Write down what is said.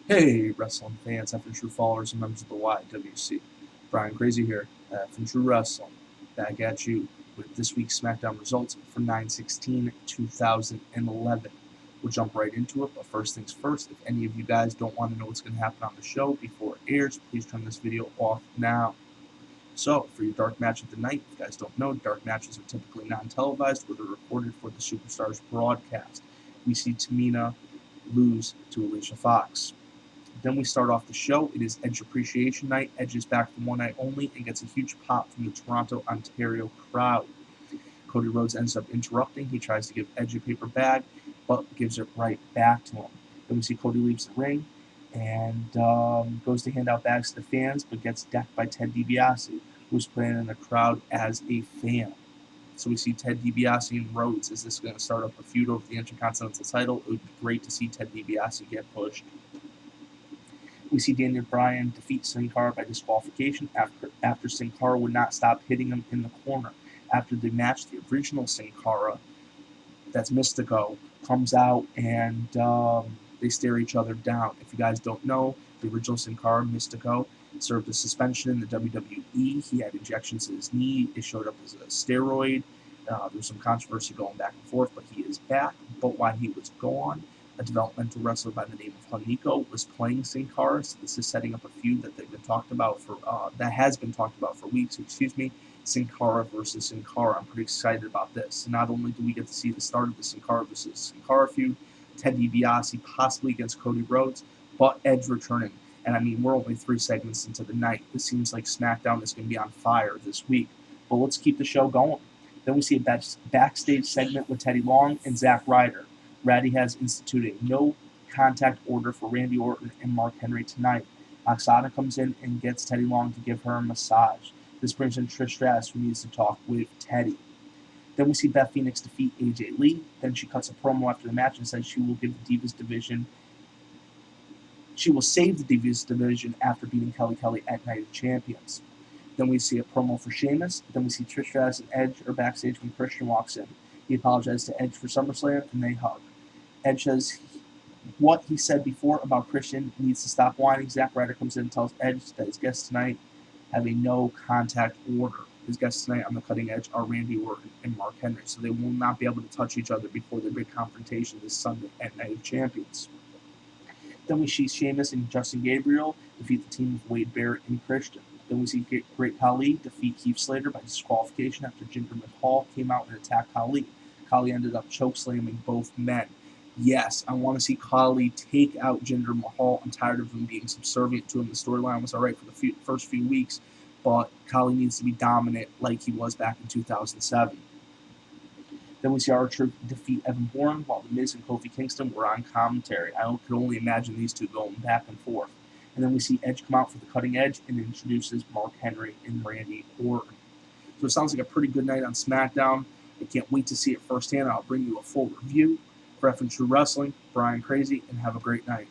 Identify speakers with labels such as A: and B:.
A: Hey, wrestling fans, F and True followers, and members of the YWC. Brian Crazy here, F and True Wrestling, back at you with this week's SmackDown results for 9/16/2011. We'll jump right into it, but first things first, if any of you guys don't want to know what's going to happen on the show before it airs, please turn this video off now. So, for your dark match of the night, if you guys don't know, dark matches are typically non-televised or they're recorded for the Superstars broadcast. We see Tamina lose to Alicia Fox. Then we start off the show. It is Edge Appreciation Night. Edge is back for one night only and gets a huge pop from the Toronto, Ontario crowd. Cody Rhodes ends up interrupting. He tries to give Edge a paper bag, but gives it right back to him. Then we see Cody leaves the ring and goes to hand out bags to the fans, but gets decked by Ted DiBiase, who's playing in the crowd as a fan. So we see Ted DiBiase and Rhodes. Is this going to start up a feud over the Intercontinental title? It would be great to see Ted DiBiase get pushed. We see Daniel Bryan defeat Sin Cara by disqualification after Sin Cara would not stop hitting him in the corner. After the match, the original Sin Cara, that's Mystico, comes out and they stare each other down. If you guys don't know, the original Sin Cara, Mystico, served a suspension in the WWE. He had injections in his knee. It showed up as a steroid. There was some controversy going back and forth, but he is back. But while he was gone, a developmental wrestler by the name of Honico was playing Sin Cara. So this is setting up a feud that they've been talked about for that has been talked about for weeks. Sin Cara versus Sin Cara. I'm pretty excited about this. Not only do we get to see the start of the Sin Cara versus Sin Cara feud, Ted DiBiase possibly against Cody Rhodes, but Edge returning. And I mean, we're only 3 segments into the night. It seems like SmackDown is going to be on fire this week. But let's keep the show going. Then we see a backstage segment with Teddy Long and Zack Ryder. Ratty has instituted a no contact order for Randy Orton and Mark Henry tonight. Oksana comes in and gets Teddy Long to give her a massage. This brings in Trish Stratus, who needs to talk with Teddy. Then we see Beth Phoenix defeat AJ Lee. Then she cuts a promo after the match and says she will give the Divas division. She will save the Divas division after beating Kelly at Night of Champions. Then we see a promo for Sheamus. Then we see Trish Stratus and Edge are backstage when Christian walks in. He apologizes to Edge for SummerSlam and they hug. Edge says what he said before about Christian needs to stop whining. Zack Ryder comes in and tells Edge that his guests tonight have a no contact order. His guests tonight on the cutting edge are Randy Orton and Mark Henry, so they will not be able to touch each other before their big confrontation this Sunday at Night of Champions. Then we see Sheamus and Justin Gabriel defeat the team of Wade Barrett and Christian. Then we see Great Khali defeat Heath Slater by disqualification after Jinder Mahal came out and attacked Khali. Khali ended up chokeslamming both men. Yes, I want to see Khali take out Jinder Mahal. I'm tired of him being subservient to him. The storyline was all right for the first few weeks, but Khali needs to be dominant like he was back in 2007. Then we see R-Truth defeat Evan Bourne, while The Miz and Kofi Kingston were on commentary. I could only imagine these two going back and forth. And then we see Edge come out for the cutting edge and introduces Mark Henry and Randy Orton. So it sounds like a pretty good night on SmackDown. I can't wait to see it firsthand. I'll bring you a full review. For F and True Wrestling, Brian Crazy, and have a great night.